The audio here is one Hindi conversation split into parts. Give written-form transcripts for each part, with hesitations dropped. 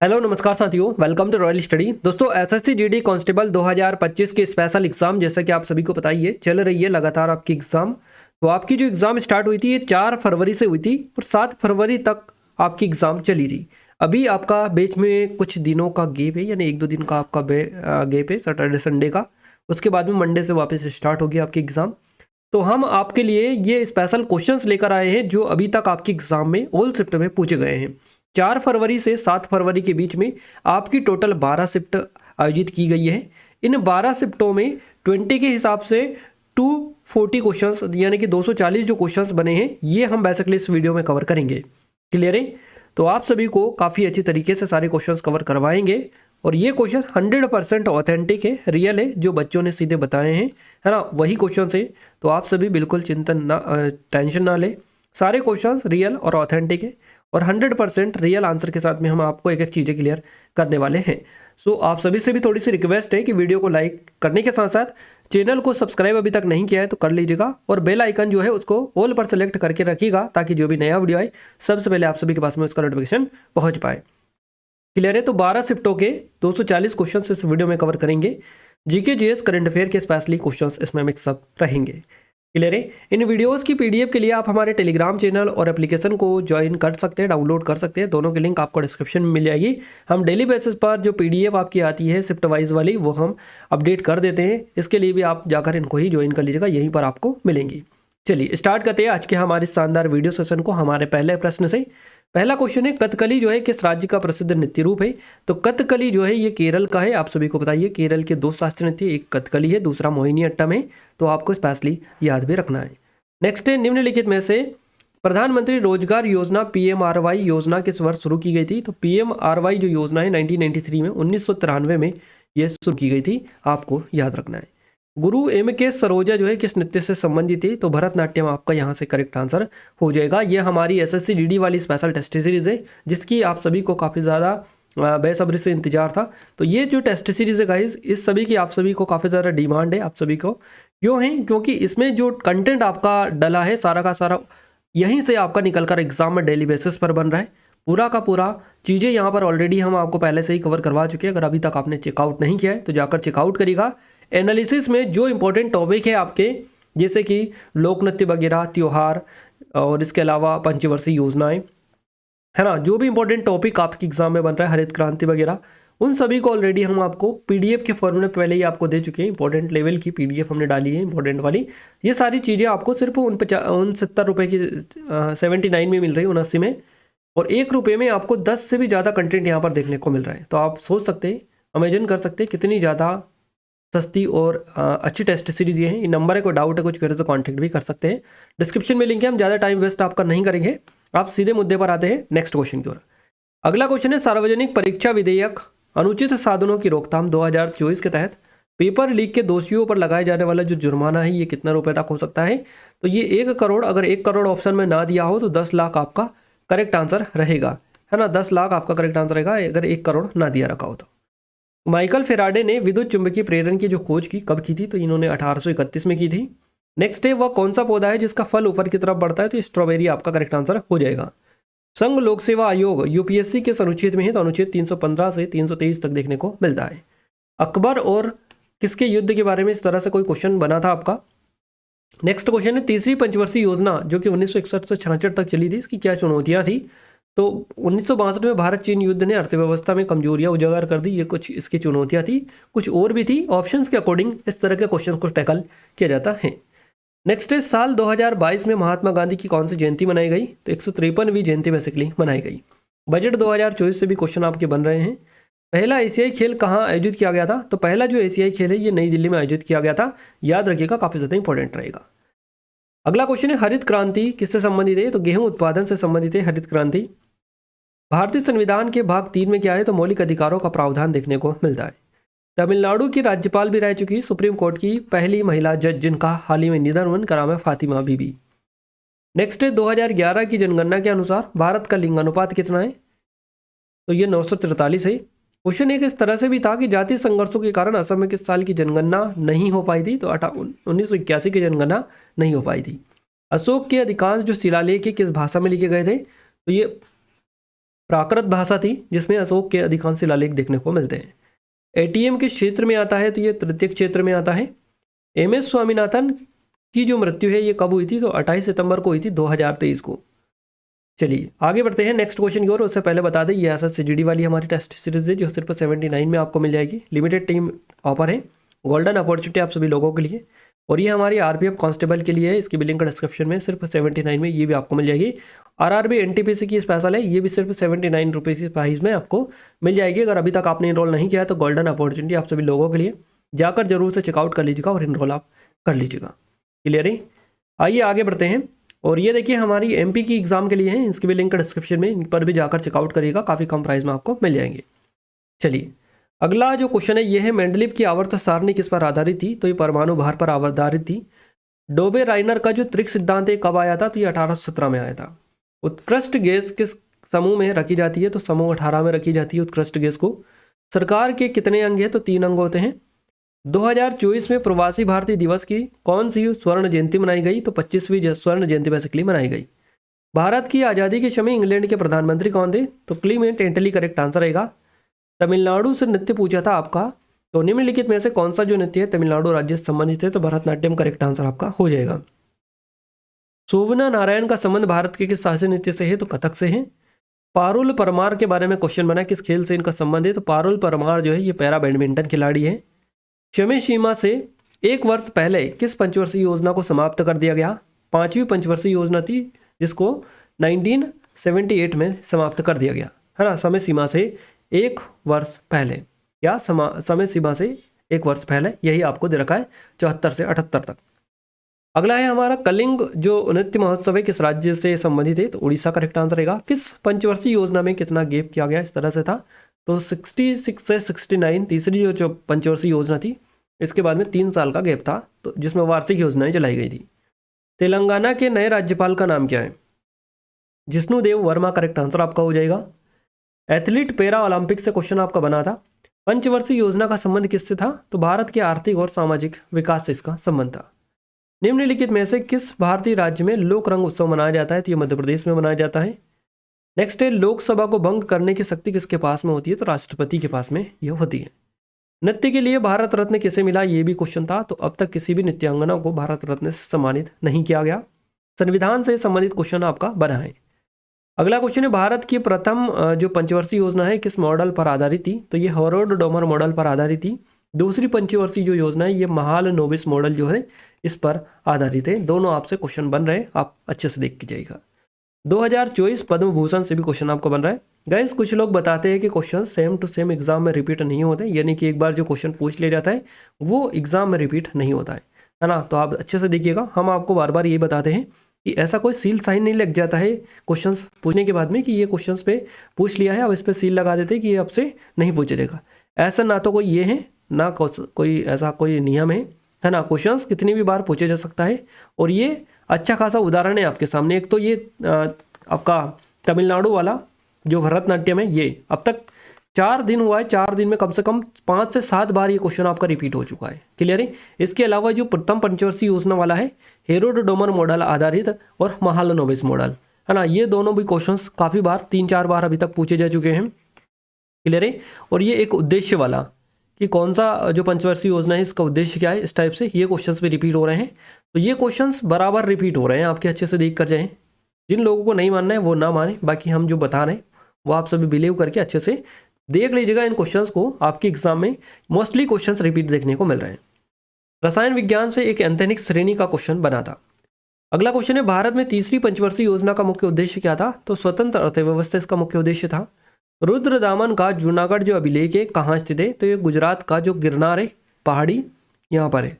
हेलो नमस्कार साथियों, वेलकम टू रॉयल स्टडी। दोस्तों, एसएससी जीडी कांस्टेबल 2025 के स्पेशल एग्जाम जैसा कि आप सभी को पता ही है चल रही है लगातार आपकी एग्जाम। तो आपकी जो एग्जाम स्टार्ट हुई थी ये 4 फरवरी से हुई थी और 7 फरवरी तक आपकी एग्जाम चली थी। अभी आपका बीच में कुछ दिनों का गेप है, यानी 1-2 दिन का आपका गेप है, सैटरडे संडे का। उसके बाद में मंडे से वापस स्टार्ट होगी आपकी एग्जाम। तो हम आपके लिए ये स्पेशल क्वेश्चंस लेकर आए हैं जो अभी तक आपकी एग्जाम में ऑल शिफ्ट में पूछे गए हैं। 4 फरवरी से 7 फरवरी के बीच में आपकी टोटल 12 शिफ्ट आयोजित की गई है। इन 12 शिफ्टों में 20 के हिसाब से 240 क्वेश्चंस यानी कि 240 जो क्वेश्चंस बने हैं ये हम बेसिकली इस वीडियो में कवर करेंगे। क्लियर है? तो आप सभी को काफ़ी अच्छी तरीके से सारे क्वेश्चंस कवर करवाएंगे और ये क्वेश्चन 100% ऑथेंटिक है, रियल है, जो बच्चों ने सीधे बताए हैं, है ना, वही क्वेश्चन है। तो आप सभी बिल्कुल चिंतन ना टेंशन ना ले, सारे क्वेश्चंस रियल और ऑथेंटिक है और 100% रियल आंसर के साथ में हम आपको एक एक चीज़ें क्लियर करने वाले हैं। सो आप सभी से भी थोड़ी सी रिक्वेस्ट है कि वीडियो को लाइक करने के साथ साथ चैनल को सब्सक्राइब अभी तक नहीं किया है तो कर लीजिएगा और बेल आइकन जो है उसको ऑल पर सेलेक्ट करके रखिएगा ताकि जो भी नया वीडियो आए सबसे पहले आप सभी के पास में उसका नोटिफिकेशन पहुंच पाए। क्लियर है? तो 12 शिफ्टों के 240 क्वेश्चन इस वीडियो में कवर करेंगे। जीके जीएस करंट अफेयर के स्पेशली क्वेश्चंस इसमें मिक्सअप रहेंगे। क्लियर है? इन वीडियोस की पीडीएफ के लिए आप हमारे टेलीग्राम चैनल और एप्लीकेशन को ज्वाइन कर सकते हैं, डाउनलोड कर सकते हैं। दोनों की लिंक आपको डिस्क्रिप्शन में मिल जाएगी। हम डेली बेसिस पर जो पीडीएफ आपकी आती है शिफ्ट वाइज वाली वो हम अपडेट कर देते हैं। इसके लिए भी आप जाकर इनको ही ज्वाइन कर लीजिएगा, यहीं पर आपको मिलेंगी। चलिए स्टार्ट करते हैं आज के हमारे शानदार वीडियो सेशन को हमारे पहले प्रश्न से। पहला क्वेश्चन है, कथकली जो है किस राज्य का प्रसिद्ध नृत्य रूप है? तो कथकली जो है ये केरल का है। आप सभी को बताइए केरल के 2 शास्त्रीय नृत्य, एक कथकली है, दूसरा मोहिनीअट्टम है। तो आपको स्पेशली याद भी रखना है। नेक्स्ट है, निम्नलिखित में से प्रधानमंत्री रोजगार योजना पीएमआरवाई योजना किस वर्ष शुरू की गई थी? तो पीएमआरवाई जो योजना है 1993 में 1993 में ये शुरू की गई थी, आपको याद रखना है। गुरु एम के सरोजा जो है किस नृत्य से संबंधित है? तो भरतनाट्यम आपका यहाँ से करेक्ट आंसर हो जाएगा। ये हमारी एसएससी जीडी वाली स्पेशल टेस्ट सीरीज है जिसकी आप सभी को काफ़ी ज़्यादा बेसब्री से इंतजार था। तो ये जो टेस्ट सीरीज है गाइस, इस सभी की आप सभी को काफ़ी ज़्यादा डिमांड है आप सभी को। क्यों है? क्योंकि इसमें जो कंटेंट आपका डला है सारा का सारा यहीं से आपका निकल कर एग्जाम में डेली बेसिस पर बन रहा है। पूरा का पूरा चीज़ें यहाँ पर ऑलरेडी हम आपको पहले से ही कवर करवा चुके हैं। अगर अभी तक आपने चेकआउट नहीं किया है तो जाकर चेकआउट करिएगा। एनालिसिस में जो इंपॉर्टेंट टॉपिक है आपके, जैसे कि लोक नृत्य वगैरह, त्योहार और इसके अलावा पंचवर्षीय योजनाएं, है ना, जो भी इंपॉर्टेंट टॉपिक आपके एग्जाम में बन रहा है, हरित क्रांति वगैरह, उन सभी को ऑलरेडी हम आपको पीडीएफ के फॉर्म में पहले ही आपको दे चुके हैं। इंपॉर्टेंट लेवल की पीडीएफ हमने डाली है इंपॉर्टेंट वाली। ये सारी चीज़ें आपको सिर्फ 69 की 79 में मिल रही है, 79 में, और 1 रुपये में आपको 10 से भी ज़्यादा कंटेंट यहाँ पर देखने को मिल रहा है। तो आप सोच सकते हैं, इमेजिन कर सकते हैं कितनी ज़्यादा सस्ती और अच्छी टेस्ट सीरीज ये है। इन नंबर है, कोई डाउट है कुछ करे तो कांटेक्ट भी कर सकते हैं, डिस्क्रिप्शन में लिंक है। हम ज़्यादा टाइम वेस्ट आपका नहीं करेंगे, आप सीधे मुद्दे पर आते हैं नेक्स्ट क्वेश्चन की ओर। अगला क्वेश्चन है, सार्वजनिक परीक्षा विधेयक अनुचित साधनों की रोकथाम 2024 के तहत पेपर लीक के दोषियों पर लगाए जाने वाला जो जुर्माना है ये कितना रुपए तक हो सकता है? तो ये 1 करोड़, अगर 1 करोड़ ऑप्शन में ना दिया हो तो 10 लाख आपका करेक्ट आंसर रहेगा, है ना। 10 लाख आपका करेक्ट आंसर रहेगा अगर 1 करोड़ ना दिया रखा हो तो। माइकल फेराडे ने विद्युत चुंबकीय प्रेरण की जो खोज की कब की थी? तो इन्होंने 1831 में की थी। नेक्स्ट है, वह कौन सा पौधा है जिसका फल ऊपर की तरफ बढ़ता है? तो स्ट्रॉबेरी आपका करेक्ट आंसर हो जाएगा। संघ लोक सेवा आयोग यूपीएससी के अनुच्छेद में है तो अनुच्छेद 315 से 323 तक देखने को मिलता है। अकबर और किसके युद्ध के बारे में इस तरह से कोई क्वेश्चन बना था आपका। नेक्स्ट क्वेश्चन है, तीसरी पंचवर्षीय योजना जो कि 1961 से 66 तक चली थी, इसकी क्या चुनौतियां थी? तो 1962 में भारत चीन युद्ध ने अर्थव्यवस्था में कमजोरियां उजागर कर दी, ये कुछ इसकी चुनौतियां थी। कुछ और भी थी, ऑप्शंस के अकॉर्डिंग इस तरह के क्वेश्चन को टैकल किया जाता है। नेक्स्ट है, साल 2022 में महात्मा गांधी की कौन सी जयंती मनाई गई? तो 153वीं जयंती बेसिकली मनाई गई। बजट 2024 से भी क्वेश्चन आपके बन रहे हैं। पहला एशियाई खेल कहाँ आयोजित किया गया था? तो पहला जो एशियाई खेल है ये नई दिल्ली में आयोजित किया गया था, याद रखिएगा, काफी ज्यादा इंपॉर्टेंट रहेगा। अगला क्वेश्चन है, हरित क्रांति किससे संबंधित है? तो गेहूं उत्पादन से संबंधित है हरित क्रांति। भारतीय संविधान के भाग 3 में क्या है? तो मौलिक अधिकारों का प्रावधान देखने को मिलता है। तमिलनाडु की राज्यपाल भी रह चुकी सुप्रीम कोर्ट की पहली महिला जज जिनका हाल ही में निधन का नाम है फातिमा बीबी। नेक्स्ट है, 2011 की जनगणना के अनुसार भारत का लिंगानुपात कितना है? तो ये 943 है। क्वेश्चन एक इस तरह से भी था कि जातीय संघर्षों के कारण असम में किस साल की जनगणना नहीं हो पाई थी? तो 1981 की जनगणना नहीं हो पाई थी। अशोक के अधिकांश जो शिलालेख किस भाषा में लिखे गए थे? तो ये प्राकृत भाषा थी जिसमें अशोक के अधिकांश शिलालेख देखने को मिलते हैं। एटीएम किस क्षेत्र में आता है, तो ये तृतीय क्षेत्र में आता है। एमएस स्वामीनाथन की जो मृत्यु है ये कब हुई थी, तो 28 सितंबर को हुई थी 2023 को। चलिए आगे बढ़ते हैं नेक्स्ट क्वेश्चन की ओर। उससे पहले बता दें ये SSCGD वाली हमारी टेस्ट सीरीज है जो सिर्फ 79 में आपको मिल जाएगी। लिमिटेड टीम ऑफर है, गोल्डन अपॉर्चुनिटी आप सभी लोगों के लिए। और ये हमारी आरपीएफ कांस्टेबल के लिए है, इसकी बिलिंग का डिस्क्रिप्शन में सिर्फ 79 में ये भी आपको मिल जाएगी। आरआरबी एनटीपीसी की स्पेशल है, ये भी सिर्फ 79 रुपीज़ की प्राइस में आपको मिल जाएगी। अगर अभी तक आपने इनरोल नहीं किया है तो गोल्डन अपॉर्चुनिटी आप सभी लोगों के लिए, जाकर जरूर से चेकआउट कर लीजिएगा और इनरोल आप कर लीजिएगा। क्लियर है, आइए आगे बढ़ते हैं। और ये देखिए हमारी एमपी की एग्जाम के लिए है, इसकी भी लिंक डिस्क्रिप्शन में, इन पर भी जाकर चेकआउट करिएगा, काफ़ी कम प्राइस में आपको मिल जाएंगे। चलिए अगला जो क्वेश्चन है ये है, मेंडलीव की आवर्त सारणी किस पर आधारित थी, तो ये परमाणु भार पर आधारित थी। डोबे राइनर का जो त्रिक सिद्धांत है कब आया था, तो ये 1817 में आया था। उत्कृष्ट गैस किस समूह में रखी जाती है, तो समूह 18 में रखी जाती है उत्कृष्ट गैस को। सरकार के कितने अंग हैं, तो 3 अंग होते हैं। 2024 में प्रवासी भारतीय दिवस की कौन सी स्वर्ण जयंती मनाई गई, तो 25वीं स्वर्ण जयंती बेसिकली मनाई गई। भारत की आज़ादी के समय इंग्लैंड के प्रधानमंत्री कौन थे, तो क्लीमेंट एंटली करेक्ट आंसर रहेगा। तमिलनाडु से नृत्य पूछा था आपका, तो निम्नलिखित में से कौन सा जो नृत्य है तमिलनाडु राज्य से संबंधित है, तो भरतनाट्यम करेक्ट आंसर आपका हो जाएगा। शोभना नारायण का संबंध भारत के किस शास्त्रीय नृत्य से है, तो कथक से है। पारुल परमार के बारे में क्वेश्चन बना, किस खेल से इनका संबंध है, तो पारुल परमार जो है ये पैरा बैडमिंटन खिलाड़ी है। समय सीमा से 1 वर्ष पहले किस पंचवर्षीय योजना को समाप्त कर दिया गया, 5वीं पंचवर्षीय योजना थी जिसको 1978 में समाप्त कर दिया गया है ना। समय सीमा से 1 वर्ष पहले, या समय सीमा से 1 वर्ष पहले, यही आपको दे रखा है 74 से 78 तक। अगला है हमारा कलिंग जो नृत्य महोत्सव है किस राज्य से संबंधित है, तो उड़ीसा करेक्ट आंसर रहेगा। किस पंचवर्षीय योजना में कितना गैप किया गया, इस तरह से था, तो 66 से 69 तीसरी जो पंचवर्षीय योजना थी, इसके बाद में 3 साल का गैप था, तो जिसमें वार्षिक योजनाएं चलाई गई थी। तेलंगाना के नए राज्यपाल का नाम क्या है, जिष्णु देव वर्मा करेक्ट आंसर आपका हो जाएगा। एथलीट पैरा ओलंपिक से क्वेश्चन आपका बना था। पंचवर्षीय योजना का संबंध किससे था, तो भारत के आर्थिक और सामाजिक विकास से इसका संबंध था। निम्नलिखित में से किस भारतीय राज्य में लोक रंग उत्सव मनाया जाता है, तो ये मध्य प्रदेश में मनाया जाता है। नेक्स्ट है, लोकसभा को भंग करने की शक्ति किसके पास में होती है, तो राष्ट्रपति के पास में यह होती है। नृत्य के लिए भारत रत्न किसे मिला, ये भी क्वेश्चन था, तो अब तक किसी भी नृत्यांगना को भारत रत्न से सम्मानित नहीं किया गया। संविधान से संबंधित क्वेश्चन आपका बना है। अगला क्वेश्चन है, भारत की प्रथम जो पंचवर्षीय योजना है किस मॉडल पर आधारित थी, तो ये हॉरोल्ड डोमर मॉडल पर आधारित थी। दूसरी पंचवर्षीय जो योजना है ये महालनोबिस मॉडल जो है इस पर आधारित है। दोनों आपसे क्वेश्चन बन रहे हैं, आप अच्छे से देख के जाइएगा। 2024 पद्म भूषण से भी क्वेश्चन आपको बन रहा है। गाइस कुछ लोग बताते हैं कि question same to same exam में रिपीट नहीं होते, यानी कि एक बार जो क्वेश्चन पूछ लिया जाता है वो एग्जाम में रिपीट नहीं होता है ना। तो आप अच्छे से देखिएगा, हम आपको बार बार ये बताते हैं कि ऐसा कोई सील साइन नहीं लग जाता है क्वेश्चंस पूछने के बाद में कि ये क्वेश्चंस पे पूछ लिया है, अब इस पर सील लगा देते हैं कि ये आपसे नहीं पूछेगा। ऐसा ना तो कोई ये है ना कोई ऐसा कोई नियम है ना। क्वेश्चंस कितनी भी बार पूछे जा सकता है, और ये अच्छा खासा उदाहरण है आपके सामने। एक तो ये आपका तमिलनाडु वाला जो भरतनाट्यम है, ये अब तक 4 दिन हुआ है, 4 दिन में कम से कम 5 से 7 बार ये क्वेश्चन आपका रिपीट हो चुका है। क्लियर है। इसके अलावा जो प्रथम पंचवर्षीय योजना वाला है हेरोड डोमर मॉडल आधारित और महालनोबिस मॉडल है ना, ये दोनों भी क्वेश्चंस काफ़ी बार 3-4 बार अभी तक पूछे जा चुके हैं। क्लियर है। और ये एक उद्देश्य वाला कि कौन सा जो पंचवर्षीय योजना है इसका उद्देश्य क्या है, इस टाइप से ये क्वेश्चंस भी रिपीट हो रहे हैं। तो ये क्वेश्चंस बराबर रिपीट हो रहे हैं, आपके अच्छे से देख कर जाएं। जिन लोगों को नहीं मानना है वो ना माने, बाकी हम जो बता रहे हैं वो आप सभी बिलीव करके अच्छे से देख लीजिएगा। इन क्वेश्चंस को आपके एग्जाम में मोस्टली क्वेश्चंस रिपीट देखने को मिल रहे हैं। रसायन विज्ञान से एक एंथेनिक श्रेणी का क्वेश्चन बना था। अगला क्वेश्चन है, भारत में तीसरी पंचवर्षीय योजना का मुख्य उद्देश्य क्या था, तो स्वतंत्र अर्थव्यवस्था इसका मुख्य उद्देश्य था। रुद्रदामन का जूनागढ़ जो अभिलेख है कहाँ स्थित है, तो ये गुजरात का जो गिरनार है पहाड़ी यहाँ पर है।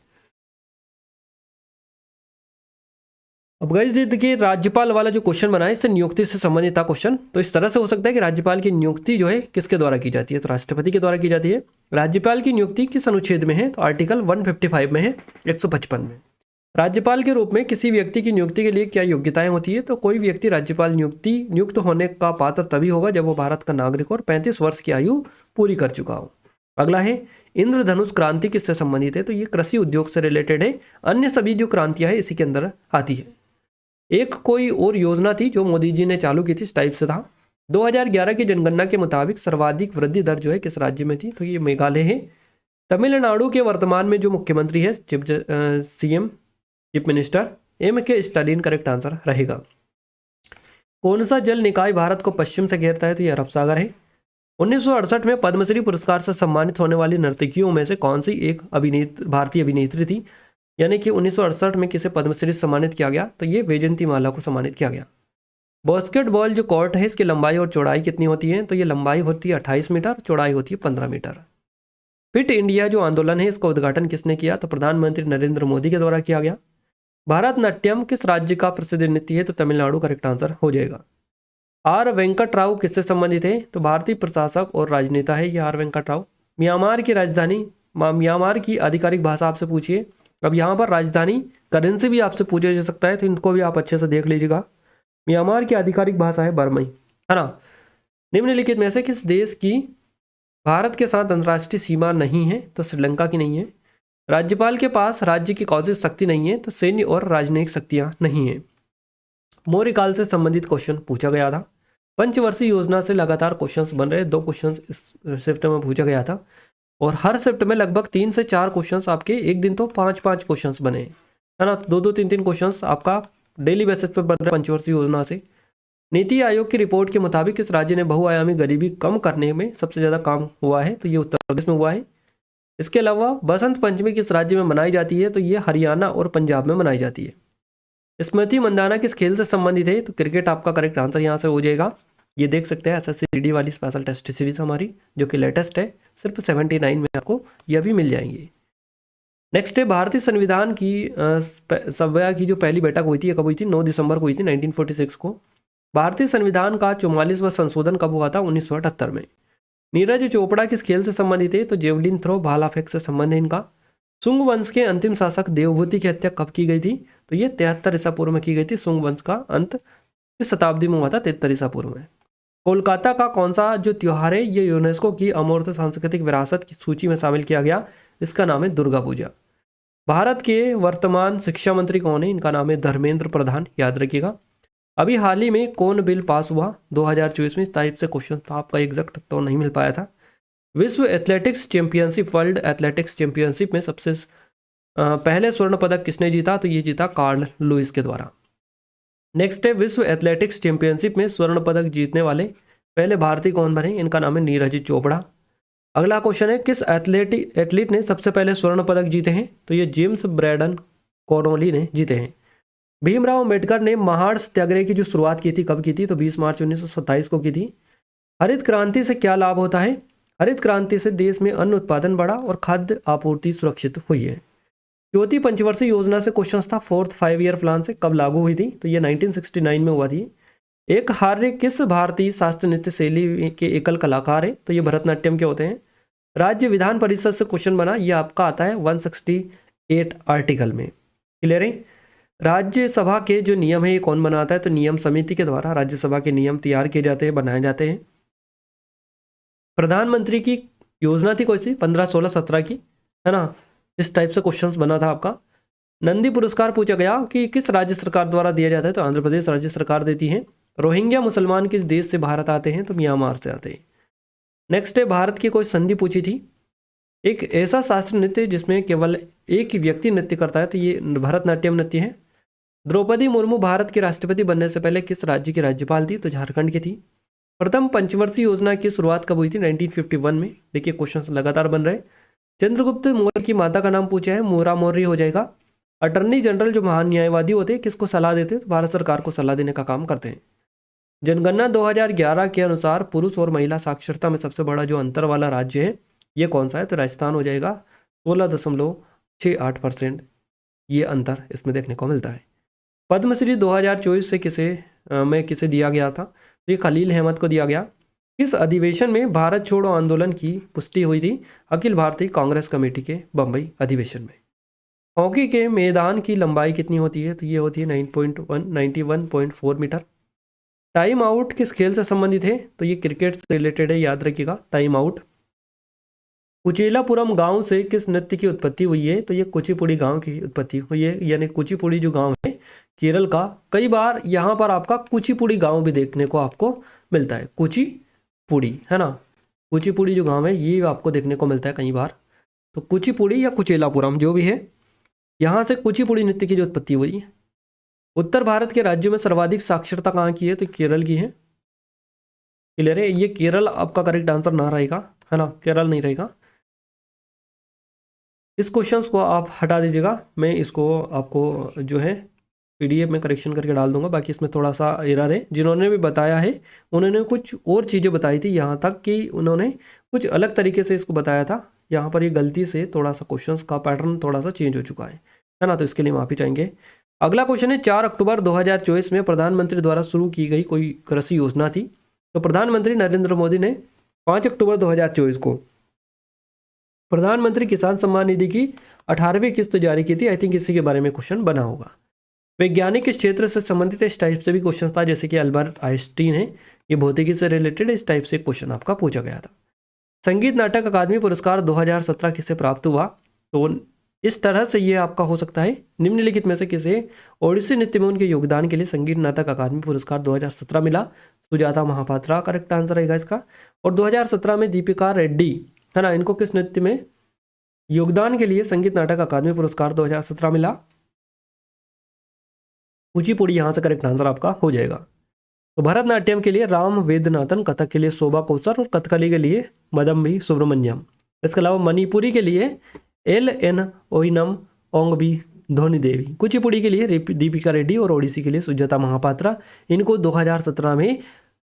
अब गाइस देखिए राज्यपाल वाला जो क्वेश्चन बना है इससे नियुक्ति से संबंधित था क्वेश्चन। तो इस तरह से हो सकता है कि राज्यपाल की नियुक्ति जो है किसके द्वारा की जाती है, तो राष्ट्रपति के द्वारा की जाती है। राज्यपाल की नियुक्ति किस अनुच्छेद में है, तो आर्टिकल 155 में है, 155 में। राज्यपाल के रूप में किसी व्यक्ति की नियुक्ति के लिए क्या योग्यताएं होती है, तो कोई व्यक्ति राज्यपाल नियुक्त होने का पात्र तभी होगा जब वो भारत का नागरिक और 35 वर्ष की आयु पूरी कर चुका हो। अगला है इंद्रधनुष क्रांति किससे संबंधित है, तो ये कृषि उद्योग से रिलेटेड है। अन्य सभी जो क्रांतियां है इसी के अंदर आती है। एक कोई और योजना थी जो मोदी जी ने चालू की थी, इस टाइप से था। 2011 की जनगणना के मुताबिक सर्वाधिक वृद्धि दर जो है किस राज्य में थी, तो ये मेघालय है। तमिलनाडु के वर्तमान में जो मुख्यमंत्री है सीएम चीफ मिनिस्टर के स्टालिन करेक्ट आंसर रहेगा। कौन सा जल निकाय भारत को पश्चिम से घेरता है, तो ये अरब सागर है। 1968 में पद्मश्री पुरस्कार से सम्मानित होने वाली नर्तकियों में से कौन सी एक भारतीय अभिनेत्री थी, यानी कि 1968 में किसे पद्मश्री से सम्मानित किया गया, तो ये वैजयंती माला को सम्मानित किया गया। बास्केटबॉल जो कोर्ट है इसकी लंबाई और चौड़ाई कितनी होती है, तो ये लंबाई होती है 28 मीटर, चौड़ाई होती है 15 मीटर। फिट इंडिया जो आंदोलन है इसका उद्घाटन किसने किया, तो प्रधानमंत्री नरेंद्र मोदी के द्वारा किया गया। भारतनाट्यम किस राज्य का प्रसिद्ध नृत्य है, तो तमिलनाडु करेक्ट आंसर हो जाएगा। आर वेंकट राव किससे संबंधित है, तो भारतीय प्रशासक और राजनेता है ये आर वेंकट राव। म्यांमार की राजधानी, म्यांमार की आधिकारिक भाषा आपसे पूछिए। अब यहाँ पर राजधानी करेंसी भी आपसे पूछा जा सकता है, तो इनको भी आप अच्छे से देख लीजिएगा। म्यांमार की आधिकारिक भाषा है बर्मई, है ना। निम्नलिखित में से किस देश की भारत के साथ अंतर्राष्ट्रीय सीमा नहीं है, तो श्रीलंका की नहीं है। राज्यपाल के पास राज्य की कौन सी शक्ति नहीं है, तो सैन्य और राजनयिक शक्तियां नहीं है। मौर्य काल से संबंधित क्वेश्चन पूछा गया था। पंचवर्षीय योजना से लगातार क्वेश्चंस बन रहे, 2 क्वेश्चंस इस शिफ्ट में पूछा गया था, और हर शिफ्ट में लगभग 3 से 4 क्वेश्चंस आपके, एक दिन तो 5-5 क्वेश्चंस बने, है ना। 2-2, 3-3 क्वेश्चंस आपका डेली बेसिस पे बन रहे पंचवर्षीय योजना से। नीति आयोग की रिपोर्ट के मुताबिक किस राज्य ने बहुआयामी गरीबी कम करने में सबसे ज़्यादा काम हुआ है, तो ये उत्तर प्रदेश में हुआ है। इसके अलावा बसंत पंचमी किस राज्य में मनाई जाती है, तो ये हरियाणा और पंजाब में मनाई जाती है। स्मृति मंदाना किस खेल से संबंधित है, तो क्रिकेट आपका करेक्ट आंसर यहाँ से हो जाएगा। ये देख सकते हैं एसएससी जीडी वाली स्पेशल टेस्ट सीरीज हमारी, जो कि लेटेस्ट है, सिर्फ 79 में आपको यह भी मिल जाएंगे। नेक्स्ट है भारतीय संविधान की सभा की जो पहली बैठक हुई थी, कब हुई थी, 9 दिसंबर को हुई थी 1946 को। भारतीय संविधान का 44वां संशोधन कब हुआ था, 1978 में। नीरज चोपड़ा किस खेल से संबंधित है, तो जेवलिन थ्रो, भाला फेंक से संबंध है इनका। सुंग वंश के अंतिम शासक देवभूति की हत्या कब की गई थी, तो ये 73 ईसा पूर्व में की गई थी। सुंग वंश का अंत इस शताब्दी में हुआ था, 73 ईसा पूर्व में। कोलकाता का कौन सा जो त्यौहार है ये यूनेस्को की अमूर्त सांस्कृतिक विरासत की सूची में शामिल किया गया, इसका नाम है दुर्गा पूजा। भारत के वर्तमान शिक्षा मंत्री कौन है, इनका नाम है धर्मेंद्र प्रधान, याद रखिएगा। अभी हाल ही में कौन बिल पास हुआ 2024 में, इस टाइप से क्वेश्चन था, आपका एग्जैक्ट तो नहीं मिल पाया था। विश्व athletics championship, world athletics championship में सबसे पहले स्वर्ण पदक किसने जीता, तो ये जीता कार्ल लुइस के द्वारा। नेक्स्ट है विश्व एथलेटिक्स चैंपियनशिप में स्वर्ण पदक जीतने वाले पहले भारतीय कौन बने, इनका नाम है नीरज चोपड़ा। अगला क्वेश्चन है किस एथलीट ने सबसे पहले स्वर्ण पदक जीते हैं, तो ये जेम्स ब्रैडन कॉनोली ने जीते हैं। भीमराव अम्बेडकर ने महाड़ सत्याग्रह की जो शुरुआत की थी कब की थी, तो 20 मार्च 1927 को की थी। हरित क्रांति से क्या लाभ होता है, हरित क्रांति से देश में अन्न उत्पादन बढ़ा और खाद्य आपूर्ति सुरक्षित हुई है। चौथी पंचवर्षीय योजना से क्वेश्चन था 4th 5 ईयर प्लान से कब लागू हुई थी, तो ये 1969 में हुआ थी। एक हार्य किस भारतीय शास्त्रीय नृत्य शैली के एकल कलाकार है, तो ये भरतनाट्यम के होते हैं। राज्य विधान परिषद से क्वेश्चन बना, ये आपका आता है 168 आर्टिकल में, क्लियर है। राज्यसभा के जो नियम है ये कौन बनाता है, तो नियम समिति के द्वारा राज्यसभा के नियम तैयार किए जाते हैं, बनाए जाते हैं। प्रधानमंत्री की योजना थी कौन सी, 15, 16, 17 की, है ना। इस टाइप से क्वेश्चंस बना था आपका। नंदी पुरस्कार पूछा गया कि किस राज्य सरकार द्वारा दिया जाता है, तो आंध्र प्रदेश राज्य सरकार देती है। रोहिंग्या मुसलमान किस देश से भारत आते हैं, तो म्यांमार से आते हैं। नेक्स्ट है भारत की कोई संधि पूछी थी, एक ऐसा शास्त्रीय नृत्य जिसमें केवल एक ही व्यक्ति नृत्य करता है, तो ये भरतनाट्यम नृत्य है। द्रौपदी मुर्मू भारत की राष्ट्रपति बनने से पहले किस राज्य की राज्यपाल थी, तो झारखंड की थी। प्रथम पंचवर्षीय योजना की शुरुआत कब हुई थी, 1951 में। देखिए क्वेश्चन लगातार बन रहे। चंद्रगुप्त मौर्य की माता का नाम पूछा है, मोरा मौर्य हो जाएगा। अटर्नी जनरल जो महान न्यायवादी होते हैं किसको सलाह देते हैं, तो भारत सरकार को सलाह देने का काम करते हैं। जनगणना 2011 के अनुसार पुरुष और महिला साक्षरता में सबसे बड़ा जो अंतर वाला राज्य है ये कौन सा है, तो राजस्थान हो जाएगा। 16.68% ये अंतर इसमें देखने को मिलता है। पद्मश्री 2024 से किसे दिया गया था, तो ये खलील अहमद को दिया गया। इस अधिवेशन में भारत छोड़ो आंदोलन की पुष्टि हुई थी, अखिल भारतीय कांग्रेस कमेटी के बम्बई अधिवेशन में। हॉकी के मैदान की लंबाई कितनी होती है, तो ये होती है 91.4 मीटर। टाइम आउट किस खेल से संबंधित है, तो ये क्रिकेट से रिलेटेड है, याद रखिएगा टाइम आउट। कुचेलापुरम गांव से किस नृत्य की उत्पत्ति हुई है, तो ये कुचिपुड़ी गांव की उत्पत्ति हुई है, यानी कुचिपुड़ी जो गांव है केरल का। कई बार यहाँ पर आपका कुचिपुड़ी गांव भी देखने को आपको मिलता है, कुचिपुड़ी, है ना। कुचिपुड़ी जो गांव है ये आपको देखने को मिलता है कई बार। तो कुचिपुड़ी या कुचेलापुरम जो भी है, यहाँ से कुचिपुड़ी नृत्य की जो उत्पत्ति हुई है। उत्तर भारत के राज्यों में सर्वाधिक साक्षरता कहाँ की है, तो केरल की है। क्लियर है, ये केरल आपका करेक्ट आंसर ना रहेगा, है ना, केरल नहीं रहेगा। इस क्वेश्चन को आप हटा दीजिएगा, मैं इसको आपको जो है PDF में करेक्शन करके डाल दूंगा। बाकी इसमें थोड़ा सा एरर है, जिन्होंने भी बताया है उन्होंने कुछ और चीज़ें बताई थी, यहाँ तक कि उन्होंने कुछ अलग तरीके से इसको बताया था। यहाँ पर ये गलती से थोड़ा सा क्वेश्चंस का पैटर्न थोड़ा सा चेंज हो चुका है ना, तो इसके लिए माफ़ी चाहेंगे। अगला क्वेश्चन है, 4 अक्टूबर 2024 में प्रधानमंत्री द्वारा शुरू की गई कोई कृषि योजना थी। तो प्रधानमंत्री नरेंद्र मोदी ने 5 अक्टूबर 2024 को प्रधानमंत्री किसान सम्मान निधि की 18वीं किस्त जारी की थी। आई थिंक इसी के बारे में क्वेश्चन बना होगा। वैज्ञानिक किस क्षेत्र से संबंधित है, इस टाइप से भी क्वेश्चन था, जैसे कि अल्बर्ट आइंस्टीन है, ये भौतिकी से रिलेटेड इस टाइप से क्वेश्चन आपका पूछा गया था। संगीत नाटक अकादमी पुरस्कार 2017 किसे प्राप्त हुआ, तो इस तरह से ये आपका हो सकता है, निम्नलिखित में से किसे ओडिसी नृत्य में उनके योगदान के लिए संगीत नाटक अकादमी पुरस्कार 2017 मिला। सुजाता महापात्रा करेक्ट आंसर रहेगा इसका। और 2017 में दीपिका रेड्डी, है ना, इनको किस नृत्य में योगदान के लिए संगीत नाटक अकादमी पुरस्कार 2017 मिला। कुचिपुड़ी यहाँ से करेक्ट आंसर आपका हो जाएगा। तो भरतनाट्यम के लिए राम वेदनाथन, कथक के लिए शोभा कौसर और कथकली के लिए मदम्बी सुब्रमण्यम। इसके अलावा मणिपुरी के लिए LN ओइनम ओंगबी धोनी देवी, कुचिपुड़ी के लिए दीपिका रेड्डी और ओडिसी के लिए सुजाता महापात्रा, इनको 2017 में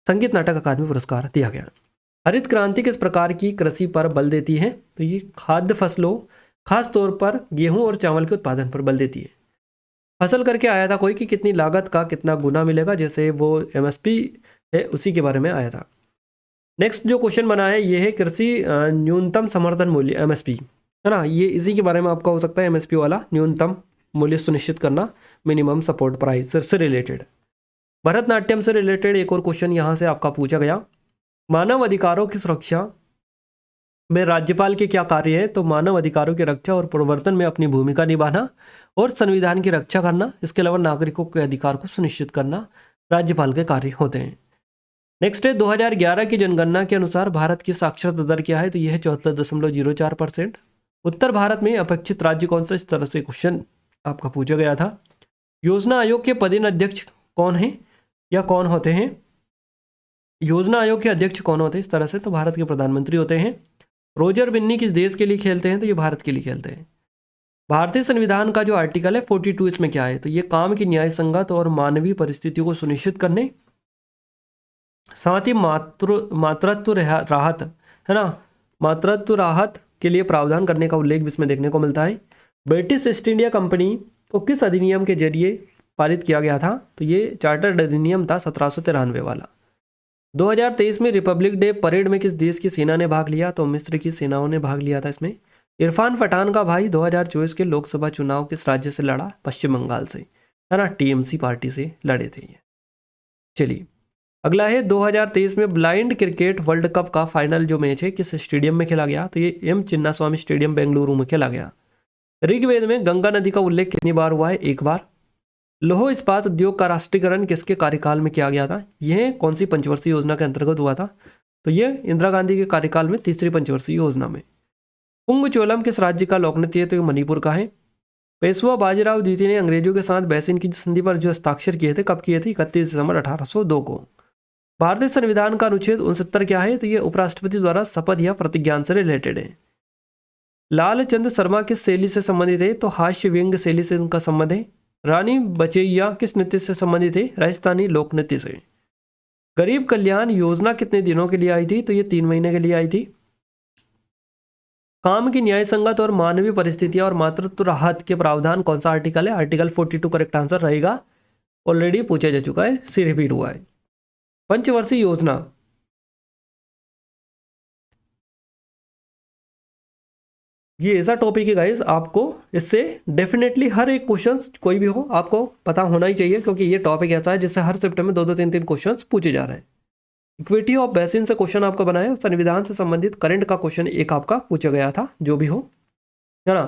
संगीत नाटक अकादमी पुरस्कार दिया गया। हरित क्रांति किस प्रकार की कृषि पर बल देती है, तो ये खाद्य फसलों खास तौर पर गेहूं और चावल के उत्पादन पर बल देती है। फसल करके आया था कोई कि कितनी लागत का कितना गुना मिलेगा, जैसे वो MSP है उसी के बारे में आया था। नेक्स्ट जो क्वेश्चन बना है ये है कृषि न्यूनतम समर्थन मूल्य MSP, है ना, ये इसी के बारे में आपका हो सकता है। MSP वाला न्यूनतम मूल्य सुनिश्चित करना, मिनिमम सपोर्ट प्राइस से रिलेटेड। भरतनाट्यम से रिलेटेड एक और क्वेश्चन यहाँ से आपका पूछा गया। मानव अधिकारों की सुरक्षा में राज्यपाल के क्या कार्य है, तो मानव अधिकारों की रक्षा और प्रवर्तन में अपनी भूमिका निभाना और संविधान की रक्षा करना, इसके अलावा नागरिकों के अधिकार को सुनिश्चित करना राज्यपाल के कार्य होते हैं। नेक्स्ट है 2011 की जनगणना के अनुसार भारत की साक्षरता दर क्या है, तो यह है 74.04%। उत्तर भारत में अपेक्षित राज्य कौन सा, इस तरह से क्वेश्चन आपका पूछा गया था। योजना आयोग के पदेन अध्यक्ष कौन है या कौन होते हैं, योजना आयोग के अध्यक्ष कौन होते हैं, इस तरह से, तो भारत के प्रधानमंत्री होते हैं। रोजर बिन्नी किस देश के लिए खेलते हैं, तो ये भारत के लिए खेलते हैं। भारतीय संविधान का जो आर्टिकल है 42 इसमें क्या है, तो ये काम की न्याय संगत और मानवीय परिस्थितियों को सुनिश्चित करने, साथ ही मातृत्व राहत, है ना, मातृत्व राहत के लिए प्रावधान करने का उल्लेख भी इसमें देखने को मिलता है। ब्रिटिश ईस्ट इंडिया कंपनी को किस अधिनियम के जरिए पारित किया गया था, तो ये चार्टर्ड अधिनियम था 1793 वाला। 2023 में रिपब्लिक डे परेड में किस देश की सेना ने भाग लिया, तो मिस्र की सेनाओं ने भाग लिया था इसमें। इरफान पठान का भाई 2024 के लोकसभा चुनाव किस राज्य से लड़ा, पश्चिम बंगाल से, है ना, TMC पार्टी से लड़े थे ये। चलिए अगला है 2023 में ब्लाइंड क्रिकेट वर्ल्ड कप का फाइनल जो मैच है किस स्टेडियम में खेला गया, तो ये M चिन्नास्वामी स्टेडियम बेंगलुरु में खेला गया। ऋग्वेद में गंगा नदी का उल्लेख कितनी बार हुआ है, एक बार। लौह इस्पात उद्योग का राष्ट्रीयकरण किसके कार्यकाल में किया गया था, यह कौन सी पंचवर्षीय योजना के अंतर्गत हुआ था, तो यह इंदिरा गांधी के कार्यकाल में तीसरी पंचवर्षीय योजना में। पुंगचोलम किस राज्य का लोकनृत्य है, तो ये मणिपुर का है। पेशवा बाजीराव द्वितीय ने अंग्रेजों के साथ बैसिन की संधि पर जो हस्ताक्षर किए थे, कब किए थे, 31 दिसंबर 1802 को। भारतीय संविधान का अनुच्छेद 69 क्या है, तो ये उपराष्ट्रपति द्वारा शपथ या प्रतिज्ञान से रिलेटेड है। लालचंद शर्मा किस शैली से संबंधित है, तो हास्य व्यंग्य शैली से उनका संबंध है। रानी बचैया किस नृत्य से संबंधित है, राजस्थानी लोक नृत्य से। गरीब कल्याण योजना कितने दिनों के लिए आई थी, तो ये 3 महीने के लिए आई थी। काम की न्याय संगत और मानवीय परिस्थितियां और मातृत्व राहत के प्रावधान कौन सा आर्टिकल है, आर्टिकल 42 करेक्ट आंसर रहेगा। ऑलरेडी पूछा जा चुका है, सी रिपीट हुआ है। पंचवर्षीय योजना, ये ऐसा टॉपिक है गाइस, आपको इससे डेफिनेटली हर एक क्वेश्चन कोई भी हो आपको पता होना ही चाहिए, क्योंकि ये टॉपिक ऐसा है जिससे हर शिफ्ट में 2-2 3-3 क्वेश्चन पूछे जा रहे हैं। इक्विटी ऑफ बेसिन से क्वेश्चन आपका बना है, संविधान से संबंधित करंट का क्वेश्चन एक आपका पूछा गया था, जो भी हो, है ना।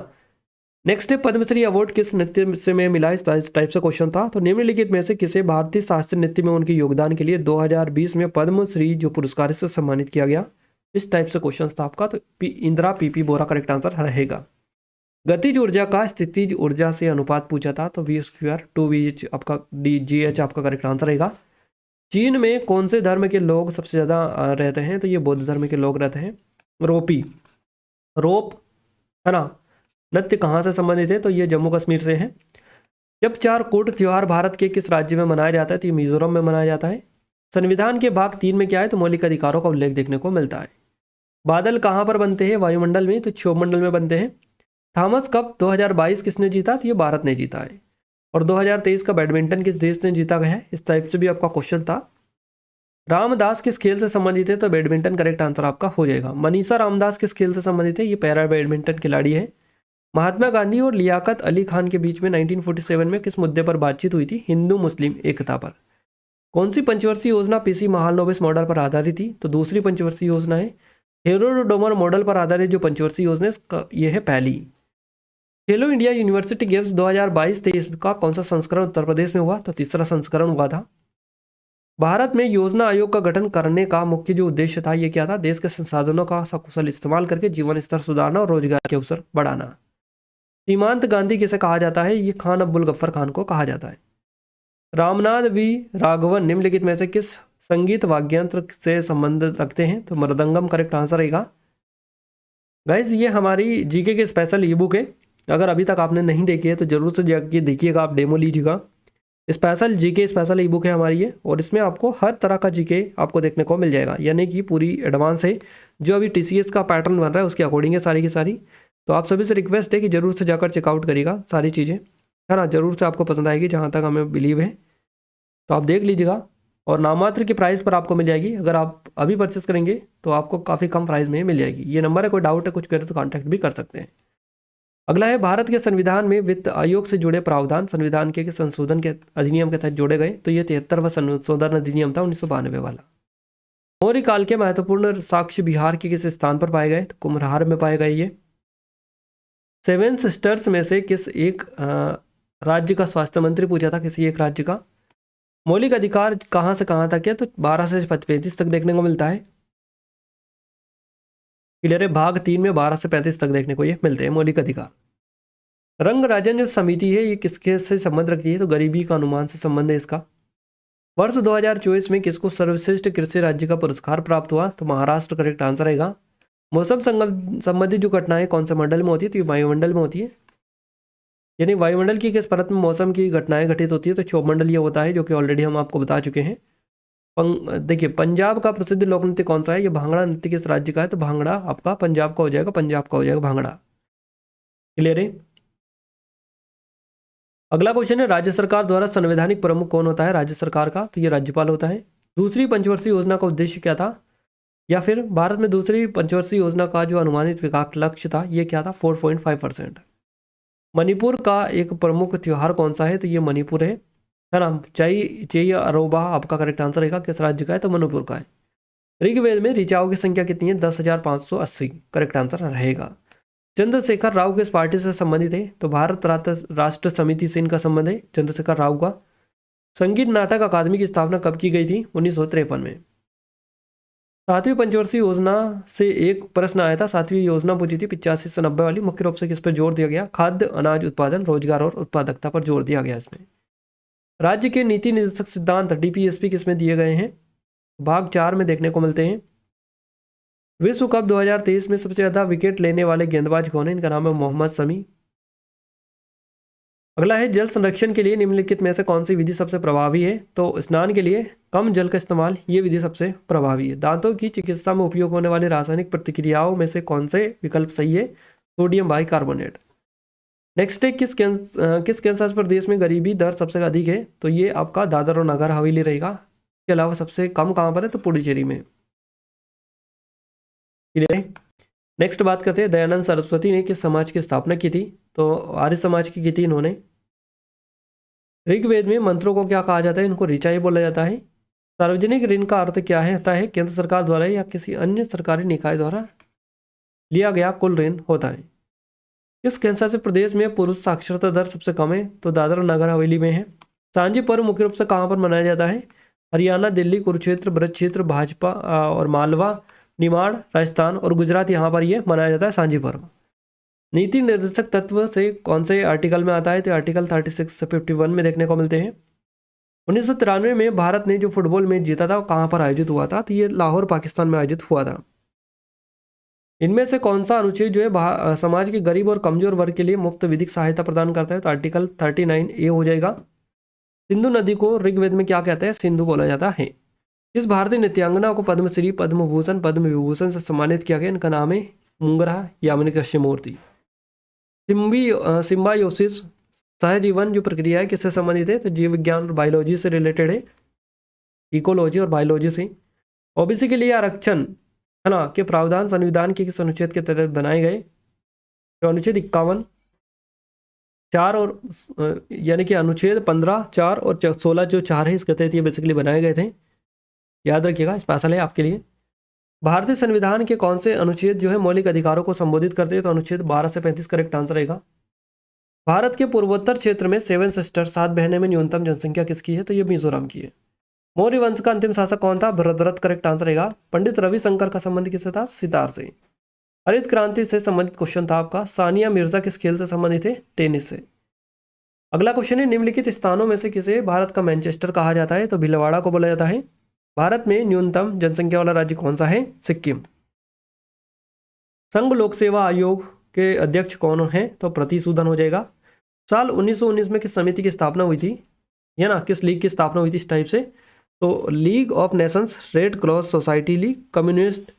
नेक्स्ट है पद्मश्री अवार्ड किस नृत्य से में मिला, इस टाइप से क्वेश्चन था। तो निम्नलिखित में से किसे भारतीय शास्त्रीय नृत्य में उनके योगदान के लिए 2020 में पद्मश्री जो पुरस्कार से सम्मानित किया गया, इस टाइप से क्वेश्चन था आपका। तो इंदिरा पीपी बोरा करेक्ट आंसर रहेगा। गतिज ऊर्जा का स्थितिज ऊर्जा से अनुपात पूछा था, तो V², 2VH आपका DGH आपका करेक्ट आंसर रहेगा। चीन में कौन से धर्म के लोग सबसे ज़्यादा रहते हैं, तो ये बौद्ध धर्म के लोग रहते हैं। रोप है ना, नृत्य कहाँ से संबंधित है, तो ये जम्मू कश्मीर से है। जब चार कूट त्योहार भारत के किस राज्य में मनाया जाता है, तो ये मिजोरम में मनाया जाता है। संविधान के भाग 3 में क्या है, तो मौलिक अधिकारों का उल्लेख देखने को मिलता है। बादल कहाँ पर बनते हैं, वायुमंडल में, तो क्षोभमंडल में बनते हैं। थॉमस कप 2022 किसने जीता, तो ये भारत ने जीता है। और 2023 का बैडमिंटन किस देश ने जीता गया है, इस टाइप से भी आपका क्वेश्चन था। रामदास किस खेल से संबंधित है, तो बैडमिंटन करेक्ट आंसर आपका हो जाएगा। मनीषा रामदास किस खेल से संबंधित है, ये पैरा बैडमिंटन खिलाड़ी है। महात्मा गांधी और लियाकत अली खान के बीच में 1947 में किस मुद्दे पर बातचीत हुई थी, हिंदू मुस्लिम एकता पर। कौन सी पंचवर्षीय योजना पीसी महालनोबिस मॉडल पर आधारित थी, तो दूसरी पंचवर्षीय योजना है। हेरोडोमर मॉडल पर आधारित जो पंचवर्षीय योजना है ये है पहली। खेलो इंडिया यूनिवर्सिटी गेम्स 2022-23 का कौन सा संस्करण उत्तर प्रदेश में हुआ, तो तीसरा संस्करण हुआ था। भारत में योजना आयोग का गठन करने का मुख्य जो उद्देश्य था, ये क्या था, देश के संसाधनों का सकुशल इस्तेमाल करके जीवन स्तर सुधारना और रोजगार के अवसर बढ़ाना। सीमांत गांधी किसे कहा जाता है, ये खान अब्दुल गफ्फर खान को कहा जाता है। रामनाथ वी राघवन निम्नलिखित में से किस संगीत वाद्ययंत्र से संबंध रखते हैं, तो मृदंगम करेक्ट आंसर रहेगा। गाइज ये हमारी जीके के स्पेशल ई बुक है, अगर अभी तक आपने नहीं देखी है तो जरूर से जाके देखिएगा, आप डेमो लीजिएगा। स्पेशल जीके स्पेशल ई बुक है हमारी ये, और इसमें आपको हर तरह का जीके आपको देखने को मिल जाएगा, यानी कि पूरी एडवांस है। जो अभी TCS का पैटर्न बन रहा है उसके अकॉर्डिंग है सारी की सारी। तो आप सभी से रिक्वेस्ट है कि जरूर से जाकर चेकआउट करिएगा सारी चीज़ें, है ना, जरूर से आपको पसंद आएगी, जहाँ तक हमें बिलीव है। तो आप देख लीजिएगा, और नामात्र की प्राइस पर आपको मिल जाएगी। अगर आप अभी परचेस करेंगे तो आपको काफ़ी कम प्राइस में मिल जाएगी। ये नंबर है, कोई डाउट है कुछ करे तो कॉन्टैक्ट भी कर सकते हैं। अगला है भारत के संविधान में वित्त आयोग से जुड़े प्रावधान संविधान के संशोधन के अधिनियम के तहत जोड़े गए, तो ये 73वां संशोधन अधिनियम था 1992 वाला। मौर्य काल के महत्वपूर्ण साक्ष्य बिहार के किस स्थान पर पाए गए, तो कुम्हरार में पाए गए ये। 7 सिस्टर्स में से किस एक राज्य का स्वास्थ्य मंत्री पूछा था, किसी एक राज्य का। मौलिक अधिकार कहाँ से कहाँ तक है, तो 12 से 35 तक देखने को मिलता है। क्लियर है, भाग 3 में 12 से 35 तक देखने को ये मिलते हैं मौलिक अधिकार। रंग राजन जो समिति है ये किसके से संबंध रखती है, तो गरीबी का अनुमान से संबंध है इसका। वर्ष 2024 में किसको सर्वश्रेष्ठ कृषि राज्य का पुरस्कार प्राप्त हुआ, तो महाराष्ट्र करेक्ट आंसर रहेगा। मौसम संबंधित जो घटनाएं कौन से मंडल में होती है, तो ये वायुमंडल में होती है। यानी वायुमंडल की किस परत में मौसम की घटनाएं घटित होती है, तो क्षोभमंडल ये होता है, जो कि ऑलरेडी हम आपको बता चुके हैं। देखिए पंजाब का प्रसिद्ध लोक नृत्य कौन सा है, ये भांगड़ा नृत्य किस राज्य का है, तो भांगड़ा आपका पंजाब का हो जाएगा, पंजाब का हो जाएगा भांगड़ा। क्लियर है। अगला क्वेश्चन है, राज्य सरकार द्वारा संवैधानिक प्रमुख कौन होता है राज्य सरकार का, तो ये राज्यपाल होता है। दूसरी पंचवर्षीय योजना का उद्देश्य क्या था, या फिर भारत में दूसरी पंचवर्षीय योजना का जो अनुमानित विकास लक्ष्य था ये क्या था, 4.5%। मणिपुर का एक प्रमुख त्यौहार कौन सा है, तो ये मणिपुर है ना। चई अरोबा आपका करेक्ट आंसर रहेगा, किस राज्य का है, तो मणिपुर का है। ऋग्वेद में ऋचाओं की संख्या कितनी है, 10,580 करेक्ट आंसर रहेगा। चंद्रशेखर राव किस पार्टी से संबंधित है, तो भारत राष्ट्र समिति से इनका संबंध है, चंद्रशेखर राव का। संगीत नाटक अकादमी की स्थापना कब की गई थी, 1953 में। 7वीं पंचवर्षीय योजना से एक प्रश्न आया था, 7वीं योजना पूछी थी 85 से 90 वाली, मुख्य रूप से किस पर जोर दिया गया, खाद्य अनाज उत्पादन रोजगार और उत्पादकता पर जोर दिया गया इसमें। राज्य के नीति निर्देशक सिद्धांत DPSP किसमें दिए गए हैं, भाग 4 में देखने को मिलते हैं। विश्व कप 2023 में सबसे ज़्यादा विकेट लेने वाले गेंदबाज कौन है, इनका नाम है मोहम्मद शमी। अगला है, जल संरक्षण के लिए निम्नलिखित में से कौन सी विधि सबसे प्रभावी है, तो स्नान के लिए कम जल का इस्तेमाल, ये विधि सबसे प्रभावी है। दांतों की चिकित्सा में उपयोग होने वाले रासायनिक प्रतिक्रियाओं में से कौन से विकल्प सही है, सोडियम बाइकार्बोनेट। नेक्स्ट है, किस कैंसर प्रदेश में गरीबी दर सबसे अधिक है, तो ये आपका दादर और नगर हवेली रहेगा। इसके अलावा सबसे कम कहाँ पर है, तो पुडुचेरी में। नेक्स्ट बात करते हैं, दयानंद सरस्वती ने किस समाज की स्थापना की थी, तो आर्य समाज की थी इन्होंने। ऋग्वेद में मंत्रों को क्या कहा जाता है, इनको ऋचाएँ बोला जाता है। सार्वजनिक ऋण का अर्थ क्या है, होता है केंद्र सरकार द्वारा या किसी अन्य सरकारी निकाय द्वारा लिया गया कुल ऋण होता है। किस केंद्रशासित प्रदेश में पुरुष साक्षरता दर सबसे कम है? तो दादरा नगर हवेली में है। सांझी पर्व मुख्य रूप से कहाँ पर मनाया जाता है? हरियाणा, दिल्ली, कुरुक्षेत्र, ब्रज क्षेत्र, भाजपा और मालवा, निमाड़, राजस्थान और गुजरात, यहाँ पर ये मनाया जाता है सांझी पर्व। नीति निर्देशक तत्व से कौन से आर्टिकल में आता है? तो आर्टिकल 36 से 51 में देखने को मिलते हैं। 1993 में भारत ने जो फुटबॉल मैच जीता था वो कहाँ पर आयोजित हुआ था? तो ये लाहौर, पाकिस्तान में आयोजित हुआ था। इनमें से कौन सा अनुच्छेद जो है समाज के गरीब और कमजोर वर्ग के लिए मुफ्त विधिक सहायता प्रदान करता है? तो आर्टिकल 39A हो जाएगा। सिंधु नदी को ऋग्वेद में क्या कहते हैं? सिंधु बोला जाता है। इस भारतीय नृत्यांगना को पद्मश्री, पद्म भूषण, पद्म विभूषण से सम्मानित किया गया। इनका नाम है मुंगरा यामिनी कृष्णमूर्ति। सिम्बायोसिस सहजीवन जो प्रक्रिया है किससे संबंधित है? तो जीव विज्ञान और बायोलॉजी से रिलेटेड है, इकोलॉजी और बायोलॉजी से। ओबीसी के लिए आरक्षण है ना के प्रावधान संविधान के किस अनुच्छेद के तहत बनाए गए? तो अनुच्छेद 51, 4 और यानी कि अनुच्छेद 15, 4 और 16 जो 4 है इसके तहत ये बेसिकली बनाए गए थे। याद रखिएगा, स्पेशल है आपके लिए। भारतीय संविधान के कौन से अनुच्छेद जो है मौलिक अधिकारों को संबोधित करते हैं? तो अनुच्छेद 12 से 35 करेक्ट आंसर रहेगा। भारत के पूर्वोत्तर क्षेत्र में 7 सिस्टर 7 बहनें में न्यूनतम जनसंख्या किसकी है? तो ये मिजोरम की है। मौर्य वंश का अंतिम शासक कौन था? भरतरथ करेक्ट आंसर रहेगा। पंडित रविशंकर का संबंध किससे था? सितार से। हरित क्रांति से संबंधित क्वेश्चन था आपका। सानिया मिर्जा किस खेल से संबंधित है? टेनिस से। अगला क्वेश्चन है, निम्नलिखित स्थानों में से किसे भारत का मैनचेस्टर कहा जाता है? तो भीलवाड़ा को बोला जाता है। भारत में न्यूनतम जनसंख्या वाला राज्य कौन सा है? सिक्किम। संघ लोक सेवा आयोग के अध्यक्ष कौन है? तो प्रतिसूदन हो जाएगा। साल 1919 में किस समिति की स्थापना हुई थी? या ना किस लीग की स्थापना हुई थी इस टाइप से? तो league of Nations, red cross society league, communist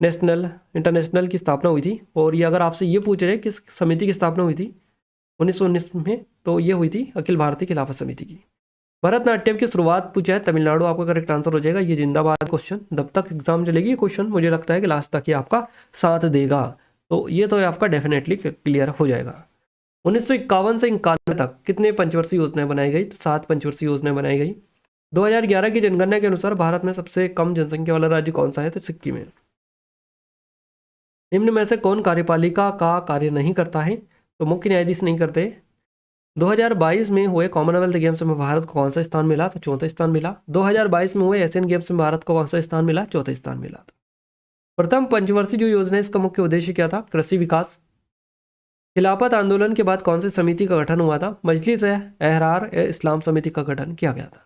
national international की स्थापना हुई थी। और ये अगर आपसे ये पूछ रहे किस समिति की स्थापना हुई थी 1919 में, तो ये हुई थी अखिल भारतीय खिलाफत समिति की। भरतनाट्यम की शुरुआत पूछा है तमिलनाडु, आपका करेक्ट आंसर हो जाएगा। ये जिंदाबाद क्वेश्चन जब तक एग्जाम चलेगी ये क्वेश्चन मुझे लगता है कि लास्ट तक ये आपका साथ देगा, तो ये तो आपका डेफिनेटली क्लियर हो जाएगा। 1951 से 91 तक कितने पंचवर्षीय योजनाएं बनाई गई? तो 7 पंचवर्षीय योजनाएं बनाई गई। 2011 की जनगणना के अनुसार भारत में सबसे कम जनसंख्या वाला राज्य कौन सा है? तो सिक्किम है। निम्न में से कौन कार्यपालिका का कार्य नहीं करता है? तो मुख्य न्यायाधीश नहीं करते। 2022 में हुए कॉमनवेल्थ गेम्स में भारत को कौन सा स्थान मिला? तो 4था स्थान मिला। 2022 में हुए एशियन गेम्स में भारत को कौन सा स्थान मिला? 4था स्थान मिला था। प्रथम पंचवर्षीय जो योजना है इसका मुख्य उद्देश्य क्या था? कृषि विकास। खिलाफत आंदोलन के बाद कौन सी समिति का गठन हुआ था? मजलिस एहरार इस्लाम समिति का गठन किया गया था।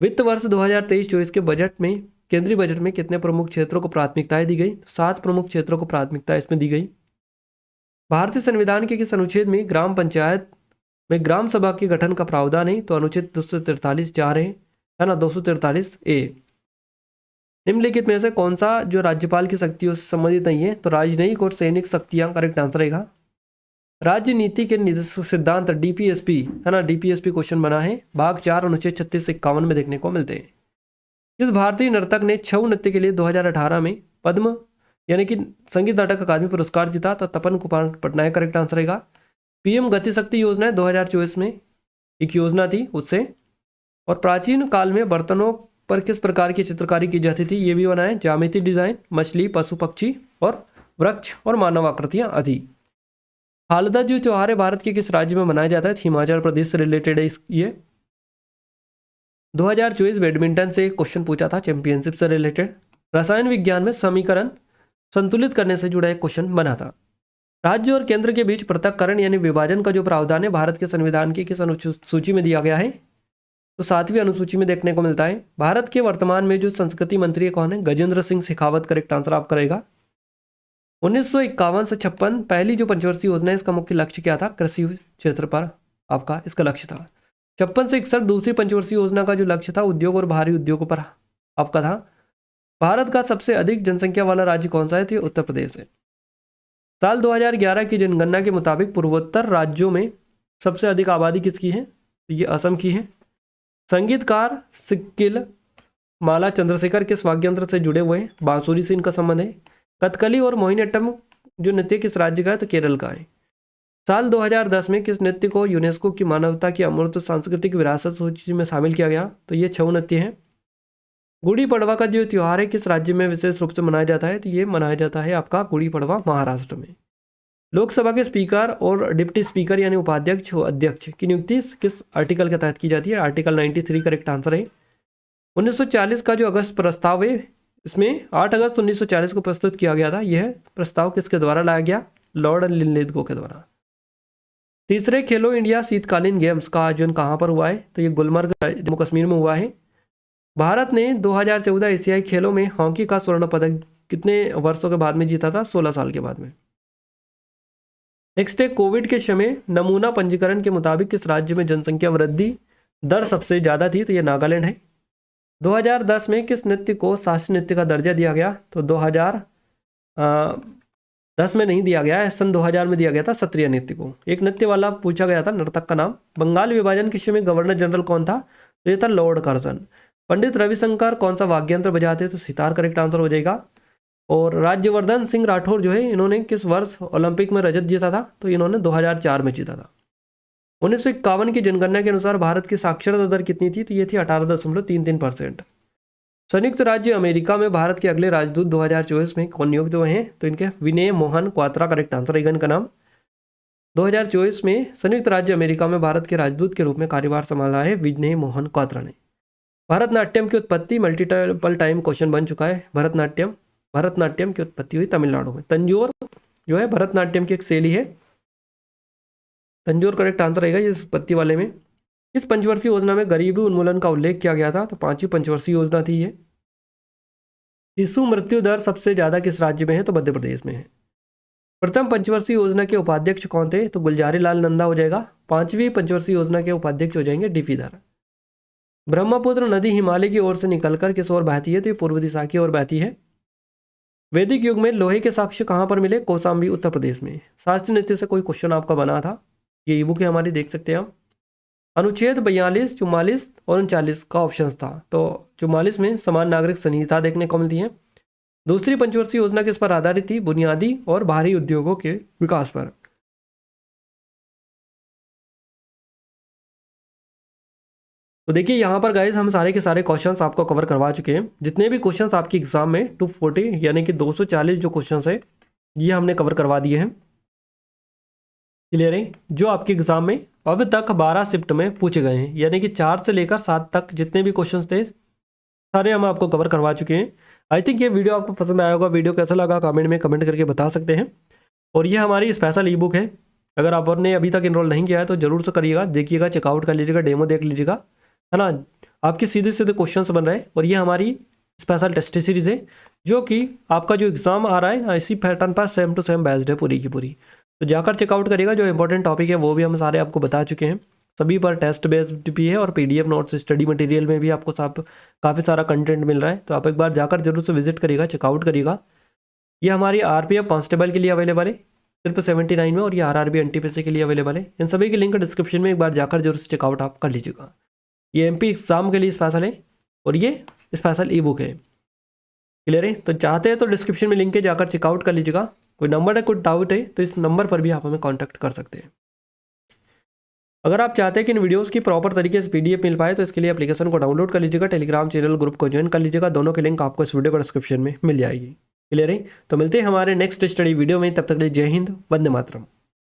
वित्त वर्ष 2023-24 के बजट में, केंद्रीय बजट में कितने प्रमुख क्षेत्रों को प्राथमिकताएं दी गई? 7 प्रमुख क्षेत्रों को प्राथमिकता इसमें दी गई। भारतीय संविधान के किस अनुच्छेद में ग्राम पंचायत में ग्राम सभा के गठन का प्रावधान है? तो अनुच्छेद 243(4) है ना, 243A। निम्नलिखित में से कौन सा जो राज्यपाल की शक्तियों से संबंधित नहीं है? तो राजनयिक और सैनिक शक्तियां करेक्ट आंसर रहेगा। राज्य नीति के निर्देशक सिद्धांत डीपीएसपी है ना, डीपीएसपी क्वेश्चन बना है। भाग 4 अनुच्छेद 36 से 51 में देखने को मिलते हैं। इस भारतीय नर्तक ने छऊ नृत्य के लिए 2018 में पद्म यानी कि संगीत नाटक अकादमी पुरस्कार जीता? तो तपन कुमार पटनायक करेक्ट आंसर रहेगा। पीएम गति शक्ति योजना 2024 में एक योजना थी उससे। और प्राचीन काल में बर्तनों पर किस प्रकार की चित्रकारी की जाती थी? ये भी बना है। ज्यामिति डिजाइन, मछली, पशु पक्षी और वृक्ष और मानव आकृतियां आदि। हालदा जो त्योहार है भारत के किस राज्य में मनाया जाता है? हिमाचल प्रदेश से रिलेटेड है ये। 2024 बैडमिंटन से क्वेश्चन पूछा था, चैंपियनशिप से रिलेटेड। रसायन विज्ञान में समीकरण संतुलित करने से जुड़ा एक क्वेश्चन बना था। राज्य और केंद्र के बीच पृथक्करण यानी विभाजन का जो प्रावधान है भारत के संविधान की किस अनुसूची में दिया गया है? तो 7वीं अनुसूची में देखने को मिलता है। भारत के वर्तमान में जो संस्कृति मंत्री कौन है? गजेंद्र सिंह शेखावत करेक्ट आंसर आप करेगा। 1951 से 56 पहली जो पंचवर्षीय योजना है इसका मुख्य लक्ष्य क्या था? कृषि क्षेत्र पर आपका इसका लक्ष्य था। 56 से 61 दूसरी पंचवर्षीय योजना का जो लक्ष्य था उद्योग और भारी उद्योगों पर आपका था। भारत का सबसे अधिक जनसंख्या वाला राज्य कौन सा है? तो उत्तर प्रदेश है। साल 2011 की जनगणना के मुताबिक पूर्वोत्तर राज्यों में सबसे अधिक आबादी किसकी है? तो ये असम की है। संगीतकार सिक्किल माला चंद्रशेखर किस वाद्ययंत्र से जुड़े हुए हैं? बांसुरी से इनका संबंध है। कथकली और मोहिनीअट्टम जो नृत्य किस राज्य का है? तो केरल का है। साल 2010 में किस नृत्य को यूनेस्को की मानवता की अमूर्त सांस्कृतिक विरासत सूची में शामिल किया गया? तो ये छऊ नृत्य है। गुड़ी पड़वा का जो त्यौहार है किस राज्य में विशेष रूप से मनाया जाता है? तो ये मनाया जाता है आपका गुड़ी पड़वा महाराष्ट्र में। लोकसभा के स्पीकर और डिप्टी स्पीकर यानी उपाध्यक्ष और अध्यक्ष की नियुक्ति किस आर्टिकल के तहत की जाती है? आर्टिकल 93 करेक्ट आंसर है। 1940 का जो अगस्त प्रस्ताव है, इसमें 8 अगस्त 1940 को प्रस्तुत किया गया था। यह प्रस्ताव किसके द्वारा लाया गया? लॉर्ड लिनलिथगो के द्वारा। तीसरे खेलो इंडिया शीतकालीन गेम्स का आयोजन कहाँ पर हुआ है? तो ये गुलमर्ग जम्मू कश्मीर में हुआ है। भारत ने 2014 एशियाई खेलों में हॉकी का स्वर्ण पदक कितने वर्षों के बाद में जीता था? 16 साल के बाद में। नेक्स्ट है, कोविड के समय नमूना पंजीकरण के मुताबिक किस राज्य में जनसंख्या वृद्धि दर सबसे ज़्यादा थी? तो ये नागालैंड है। 2010 में किस नृत्य को शास्त्रीय नृत्य का दर्जा दिया गया? तो 2010 में नहीं दिया गया है, सन 2000 में दिया गया था सत्रीय नृत्य को। एक नृत्य वाला पूछा गया था नर्तक का नाम। बंगाल विभाजन के समय गवर्नर जनरल कौन था? तो ये था लॉर्ड कर्जन। पंडित रविशंकर कौन सा वाद्य यंत्र बजाते? तो सितार करेक्ट आंसर हो जाएगा। और राज्यवर्धन सिंह राठौर जो है, इन्होंने किस वर्ष ओलंपिक में रजत जीता था? तो इन्होंने 2004 में जीता था। 1951 की जनगणना के अनुसार भारत की साक्षरता दर कितनी थी? तो ये थी 18.33%। संयुक्त राज्य अमेरिका में भारत के अगले राजदूत 2024 में कौन नियुक्त हुए हैं? तो इनके विनय मोहन क्वात्रा करेक्ट आंसर है इनका नाम। 2024 में संयुक्त राज्य अमेरिका में भारत के राजदूत के रूप में कार्यभार संभाला है विनय मोहन क्वात्रा ने। भरतनाट्यम की उत्पत्ति मल्टीपल टाइम क्वेश्चन बन चुका है। भरतनाट्यम की उत्पत्ति हुई तमिलनाडु में। तंजौर जो है भरतनाट्यम की एक शैली है। तंजौर करेक्ट आंसर रहेगा इस उत्पत्ति वाले में। इस पंचवर्षीय योजना में गरीबी उन्मूलन का उल्लेख किया गया था? तो 5वीं पंचवर्षीय योजना थी ये। शिशु मृत्यु दर सबसे ज्यादा किस राज्य में है? तो मध्य प्रदेश में है। प्रथम पंचवर्षीय योजना के उपाध्यक्ष कौन थे? तो गुलजारी लाल नंदा हो जाएगा। 5वीं पंचवर्षीय योजना के उपाध्यक्ष हो जाएंगे डीपी धर। ब्रह्मपुत्र नदी हिमालय की ओर से निकलकर किस ओर बहती है? तो ये पूर्व दिशा की ओर बहती है। वैदिक युग में लोहे के साक्ष्य कहाँ पर मिले? कौशाम्बी उत्तर प्रदेश में। शास्त्रीय नृत्य से कोई क्वेश्चन आपका बना था, ये ईबुक है हमारी, देख सकते हैं आप। अनुच्छेद 42, 44 और 39 का ऑप्शन था। तो 44 में समान नागरिक संहिता देखने को मिलती है। दूसरी पंचवर्षीय योजना किस पर आधारित थी? बुनियादी और भारी उद्योगों के विकास पर। तो देखिए यहाँ पर गाइस हम सारे के सारे क्वेश्चंस आपको कवर करवा चुके हैं। जितने भी क्वेश्चंस आपके एग्जाम में 240 यानी कि 240 जो क्वेश्चंस है ये हमने कवर करवा दिए हैं। क्लियर है? जो आपके एग्जाम में अब तक 12 शिफ्ट में पूछे गए हैं, यानी कि 4 से लेकर 7 तक जितने भी क्वेश्चंस थे सारे हम आपको कवर करवा चुके हैं। आई थिंक ये वीडियो आपको पसंद आया होगा। वीडियो कैसा लगा कमेंट में कमेंट करके बता सकते हैं। और ये हमारी स्पेशल ई बुक है, अगर आपने अभी तक इनरोल नहीं किया है तो जरूर से करिएगा, देखिएगा, चेकआउट कर लीजिएगा, डेमो देख लीजिएगा, है ना। आपके सीधे सीधे क्वेश्चंस बन रहे हैं। और ये हमारी स्पेशल टेस्ट सीरीज है जो कि आपका जो एग्जाम आ रहा है ना इसी पैटर्न पर सेम टू सेम बेस्ड है पूरी की पूरी। तो जाकर चेकआउट करिएगा। जो इंपॉर्टेंट टॉपिक है वो भी हम सारे आपको बता चुके हैं। सभी पर टेस्ट बेस्ड भी है और पीडीएफ नोट्स स्टडी मटेरियल में भी आपको काफ़ी सारा कंटेंट मिल रहा है। तो आप एक बार जाकर जरूर से विजिट करिएगा, चेकआउट करिएगा। ये हमारी आरपीएफ कांस्टेबल के लिए अवेलेबल है सिर्फ 79 में, और ये आरआरबी एनटीपीसी के लिए अवेलेबल है। इन सभी की लिंक डिस्क्रिप्शन में एक बार जाकर जरूर से चेकआउट आप कर लीजिएगा। ये एमपी एग्जाम के लिए स्पेशल है और ये स्पेशल ई बुक है। क्लियर है? तो चाहते हैं तो डिस्क्रिप्शन में लिंक है, जाकर चेकआउट कर लीजिएगा। कोई नंबर है, कोई डाउट है तो इस नंबर पर भी आप हमें कांटेक्ट कर सकते हैं। अगर आप चाहते हैं कि इन वीडियोस की प्रॉपर तरीके से पीडीएफ मिल पाए तो इसके लिए एप्लीकेशन को डाउनलोड कर लीजिएगा, टेलीग्राम चैनल ग्रुप को ज्वाइन कर लीजिएगा। दोनों की लिंक आपको इस वीडियो को डिस्क्रिप्शन में मिल जाएगी। क्लियर है? तो मिलते हैं हमारे नेक्स्ट स्टडी वीडियो में, तब तक के लिए जय हिंद, वंदे मातरम।